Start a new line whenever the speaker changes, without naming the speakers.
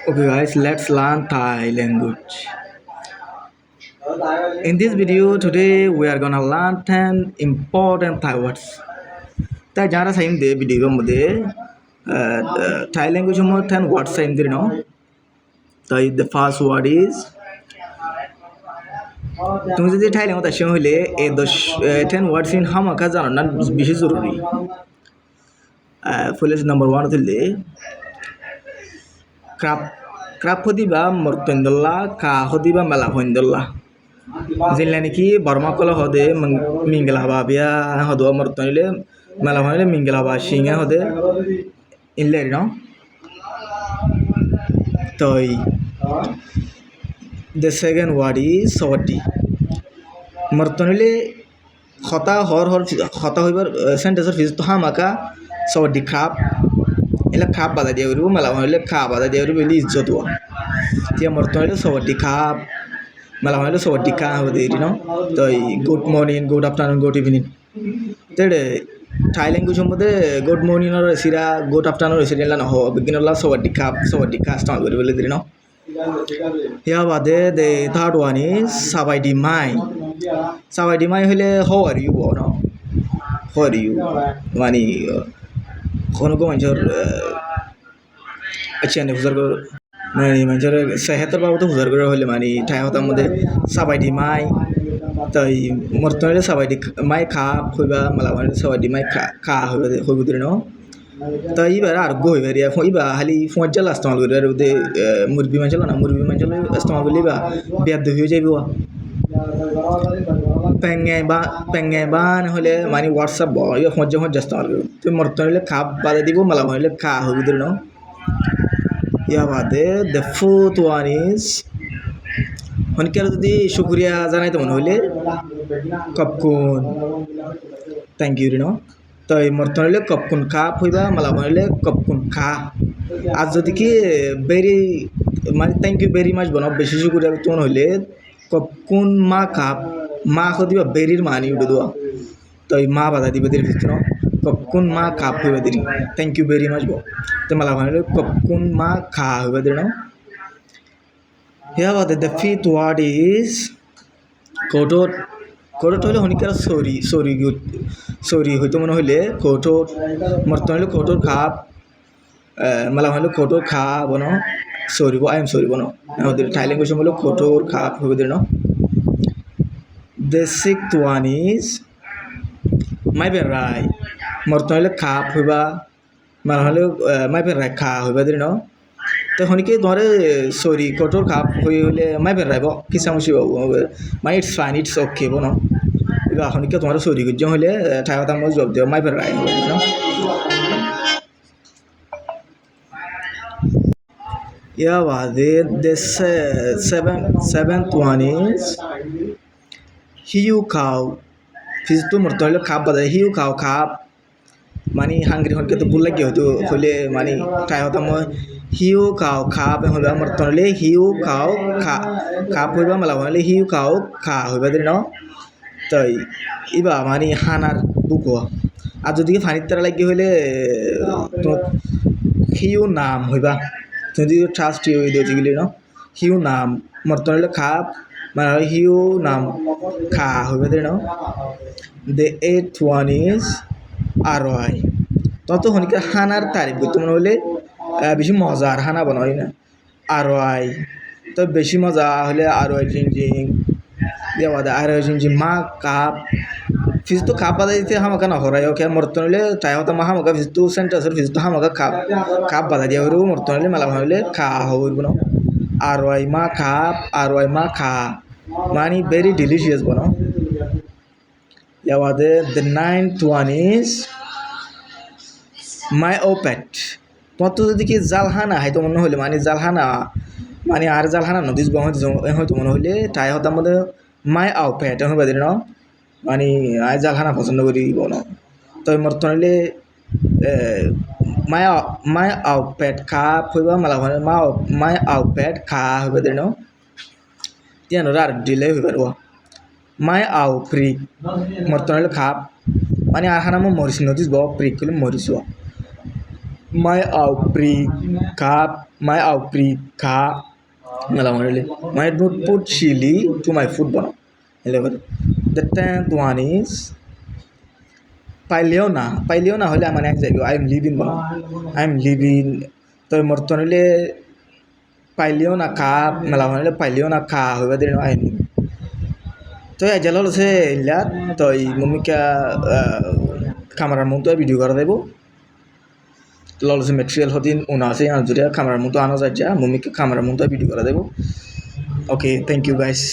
Okay guys, let's learn Thai language. In this video today we are gonna learn 10 important Thai words. তাই যারা সাইম দে ভিডিওর মধ্যে Thai language মধ্যে 10 words Saim দে no. তাই the first word is তুমি যদি Thai language আসে হইলে এই 10 words in হামাকা জানো না বেশি জরুরি। ফুলেজ নাম্বার 1 হইলে ক্রাপ হদিবা মর্তন্দল্লা কা হদিবা মেলা হইন্দল্লা জিল্লা নাকি বর্মা কল হদে মিঙ্গলা হবা বিয়া হদুয়া মর্তনিলে মেলা হইলে মিঙ্গলা হবা সিংহে হদে ইনলে ন তই the second word is sawati মর্তনিলে খতা হর খতা হইবার সেন্টেন্সের ফিজ তো হামাকা sawati খাপ এলা খাপ বাধা দিয়ে উড়ব মেলা হইলে খাপ বাধা দিয়ে উড়ব এলি ইজ্জত হওয়া তিয়া মর্তন হইলে সবাড্ডি খাপ মেলা হইলে সবাড্ডি খা হবে দিই ন তো good morning good afternoon good evening তেড়ে থাই ল্যাঙ্গুয়েজ মধ্যে গুড মর্নিং আর সিরা গুড আফটারনুন সিরা না হো বিগিন হলা সবাড্ডি খা স্টার্ট করে বলে দিই ন ইয়া বাদে দে থার্ড ওয়ান ইজ সাবাইডি মাই হইলে হাউ আর ইউ ন হাউ আর ইউ মানে কোনো মানুষের আচ্ছা হুজার করে মানে মানুষের সেহেতের বাবদ হুজার করে হলে মানে ঠাই হতার মধ্যে সাবাইডি মাই তাই মর্তন হইলে সাবাইডি মাই খা হইবা মালা হইলে সাবাইডি মাই খা হইব দিন তাই এবার আর গো হইবার ইবা খালি ফোঁজা ইস্তেমাল করি আর ওদের মুরগি মাঞ্চল না মুরগি মাঞ্চল ইস্তেমাল করলে বা বেদ হয়ে যাইব pengen ban hole mani whatsapp bo yo hojja istemal karo tu morton hole khap bade dibo mala hole kha hobi dir no ya bade the fourth one is honikar jodi shukriya janai to mon hole kapkun thank you no তো এই মর্তন হইলে কপকুন খাপ হইবা মালা হইলে কপকুন খা আর যদি কি very মানে থ্যাংক ইউ ভেরি মাচ বনাও বেশি শুকুরিয়া তোমার হইলে কপকুন মা খাপ মা দিবা বেরির মানি উঠে দেওয়া তো এই মা বাধা দিবে দের ভিতরে কপকুন মা খাপ হইবা দেরি থ্যাংক ইউ ভেরি মাচ বো তো মালা হইলে কপকুন মা খা হইবা দের না ইয়া বাদে দ্য ফিফথ ওয়ার্ড ইজ কোটর হইলে হনিকার সরি হইতো মনে হইলে কোটর মর্তন হইলে কোটর খাপ মালা হইলে কোটর খা বনো সরি বো আই এম সরি বনো আমাদের থাই ল্যাঙ্গুয়েজ হলো কোটর খাপ হইবে দের না the sixth one is my berai মর্তন হইলে খাপ হইবা মালা হইলে মাই বেরাই খা হইবা দের না তো হনিকে তোমার সরি কোটর খাপ হইলে মাই বেরাই বো কিসামুসি বাবু মাই ইটস ফাইন ইটস ওকে বনো এবার হনিকে তোমার সরি গুজন হইলে ঠাই কথা মধ্যে জব দিও মাই বেরাই হবে না ইয়া বাদে the seventh one is hiu cow ফিজ তো মরতে হলে খাপ বাদে হিউ খাও খাপ মানে হাঙ্গরি হনকে তো ভুল লাগে হয়তো হইলে মানে ঠাই হতাম হিউ খাও খাপ হইবা মরতে হলে হিউ খাও খাপ হইবা মেলা হইলে হিউ খাও খা হইবা দিন তাই ইবা মানে হানার বুক আর যদি ফানির তারা লাগে হইলে তোমার হিউ নাম হইবা তুমি যদি ট্রাস্ট হয়ে দিও যেগুলি ন হিউ নাম মরতে হলে খাপ মানে হিউ নাম খা হইবা দিন the eighth one is ROI তত হনিকে হানার তারিফ করতে মনে হলে বেশি মজার হানা বানাই না ROI তো বেশি মজা হলে ROI জিঞ্জিং দেওয়া দেয় ROI জিঞ্জিং মা কাপ ফিজ তো খাপ বাধা দিতে হামাকা না হরাই ওকে মর্তন হলে তাই হতা মা হামাকা ফিজ তো সেন্টার্সের ফিজ তো হামাকা খাপ বাধা দিয়া হইব মর্তন হলে মেলা হইলে খা হইব না ROI মা খাপ ROI মা খা মানে ভেরি ডিলিশিয়াস বনো ইয়াবাদে the ninth one is my opet তোমার তো যদি কি জালহানা হয়তো মনে হইলে মানে জালহানা মানে আর জালহানা নদীস হয়তো মনে হইলে তাই হতাম মধ্যে মাই আউপেট হইবা দিন মানে আই জালহানা পছন্দ করি বনো তো মর্তন হইলে মাই আউপেট খা হইবা মালা হয় মাই আউপেট খা হইবা দিনতিয়ানো আর ডিলে হইবার মাই আউ প্রিক মর্তন হইলে খাপ মানে আর হানা মরিস নদীস ব প্রিক করলে মরিস মাই আউ প্রিক খাপ my aupri ka malam hole my don't put chili to my food bono the 10th one is পাইলেও না হলে মানে এক জায়গায় আই এম লিভিং বলো আই এম লিভিং তো মর্তন হলে পাইলেও না কা মেলা হলে পাইলেও না কা হইবা দিন আই এম তো এজাল হচ্ছে ইলাত তো এই মমিকা কামারার মতো ভিডিও করা দেব ললছে মেটেরিয়াল হদিন উনা আছে আজুরিয়া কামারার মতো আনা যায় যা মমিকা কামারার মতো ভিডিও করা দেব ওকে থ্যাংক ইউ গাইস